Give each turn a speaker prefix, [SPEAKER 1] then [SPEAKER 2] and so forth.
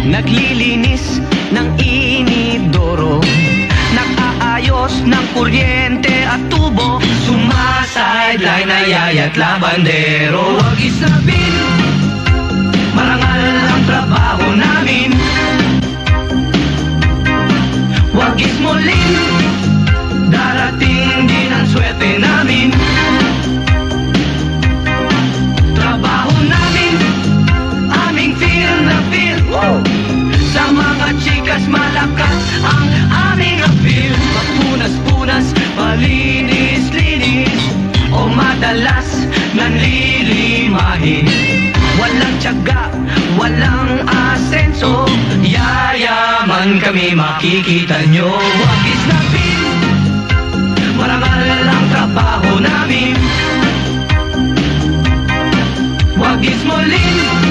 [SPEAKER 1] Naglilinis ng inidoro, nag-aayos ng kuryente at tubo, sumasideline na yayat labandero. Huwag isnabin, marangal ang trabaho namin. Huwag ismulin, darating din ang swerte namin. Trabaho namin, aming feel na feel. Sa mga chikas malakas ang aming appeal. Magpunas-punas, malinis-linis, o madalas nanlilimahin. Walang tiyaga, walang asenso, yayaman kami makikita nyo. Huwag isnabin, marangal ang trabaho namin. Huwag ismulin,